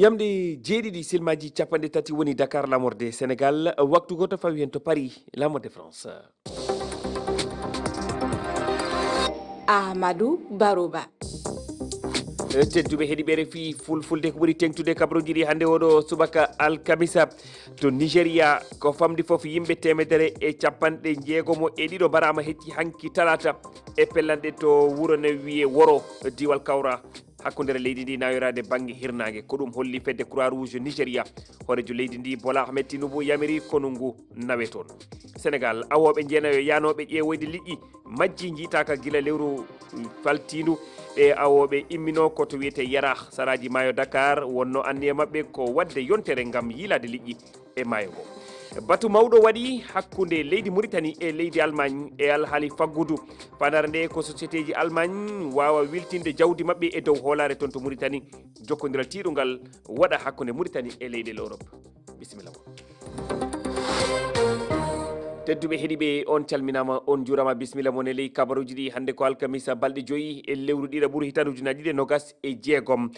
yamde jeeɗiɗi silmaji capanɗe tati woni Dakar lamorde Sénégal waktu goto fawi hen to Paris lamorde France. Ahmadou Barouba. tedduɓe heeɗiɓe refi fulfulde ko ɓuuri tengtude kabaruji ɗi hannde oɗo subaka alkamisa to Nigéria ko famdi foof yimɓe temedere e capanɗe jeegomo e ɗiɗo mbarama hecci hanki talata e pellanɗe to wuuro ne wiye woro diwal Kawra hakkudere leydi ndi nayorade banggue hirnangue ko ɗum holli fedde Croix Rouge Nigéria horejo leydi ndi Bola Ahmed Tinubu yamiri konungu nawe toon. Sénégal awoɓe jeenayo yanoɓe ƴeewoyde liƴƴi majji jiitaka guila lewru faltindu e awoɓe immino koto wiyete Yara saraji maayo Dakar wonno anniye mabɓe ko wadde yontere gam yiilade liƴƴi e maayo ngo. Batu mawɗo waɗi hakkude leydi Mauritanie e leydi Allemagne e alhaali faggudu fandare nde ko société ji Allemagne wawa wiltinde jawdi mabɓe e dow hoolare toon to Mauritanie jokkodiral tiiɗugal waɗa hakkude Mauritanie e leyɗele Europe. Bisimilla mo tedduɓe heeɗiɓe on calminama on jurama bisimilla mon e ley kabaruji ɗi hannde ko alkamisa balɗe 5 e lewru ɗiɗa ɓuuri hitande ujunaje ɗiɗi e nogas e jeegom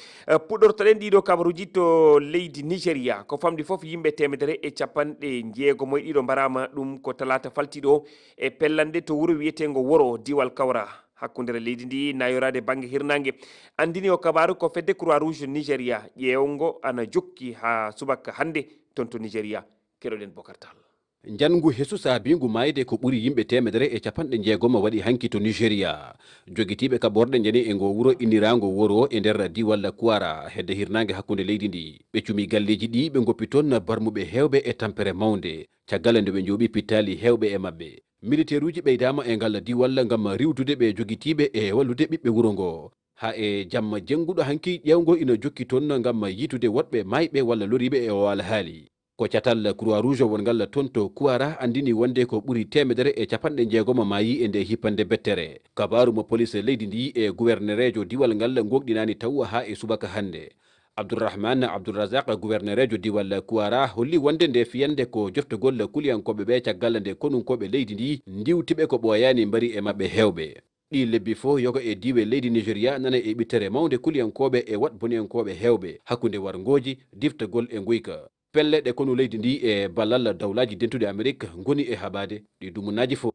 puɗɗortoɗen ɗiɗo kabaruji to leydi Nigéria ko famdi foof yimɓe temedere e capanɗe jeegomo e ɗiɗo mbarama ɗum ko talata faltiɗo e pellanɗe to wuuro wiyetego woro diwal Kawra hakkudere leydi ndi nayorade banggue hirnangue andini o kabaru ko fedde Croix Rouge Nigéria ƴeewgo ana jokki ha subaka hannde toon to Nigéria keɗoɗen Bocar Tall. Jangu hesu saabingu mayde ko ɓuri yimɓe temedere e capanɗe jeegom waɗi hanki to Nigéria jogitiɓe kaɓorde jani e ngo wuro innirango woro e nder diwal Kouara hedde hirnangue hakkude leydi ndi ɓe cumi galleji ɗi ɓe goppi toon barmuɓe hewɓe e tampere mawde caggal nde ɓe jooɓi pittali hewɓe e mabɓe militaire uji ɓeydama e ngal diwal gam riwtude ɓe jogitiɓe e wallude ɓiɓɓe wuro ngo ha e jamma jenguɗo hanki ƴewgo ina jokki toon gam yitude woɗɓe mayɓe walla loriɓe e o alhaali ko catal Croix Rouge wongal toon to Kouara andini wonde ko ɓuri temedere e capanɗe jeegom maayi e nde hippande bettere kabaru mo police leydi ndi e gouvernerejo diwal ngal gogɗinani taw ha e subaka hannde Abdourahmane Abdourazak gouvernerejo diwal Kouara holli wonde nde fiyande ko joftogol kuliyankoɓe ɓe caggal nde konunkoɓe leydi ndi ndiwtiɓe ko ɓoyani mbari e mabɓe hewɓe ɗi lebbi fo yoga e diwe leydi Nigéria nana e ɓittere mawde kuliyankoɓe e wat boniyankoɓe hewɓe hakkude wargoji diftagol e guyka pelle ɗe konu leydi ndi e ballal dawlaji dentude Amérique goni e habade ɗi dumunaji fo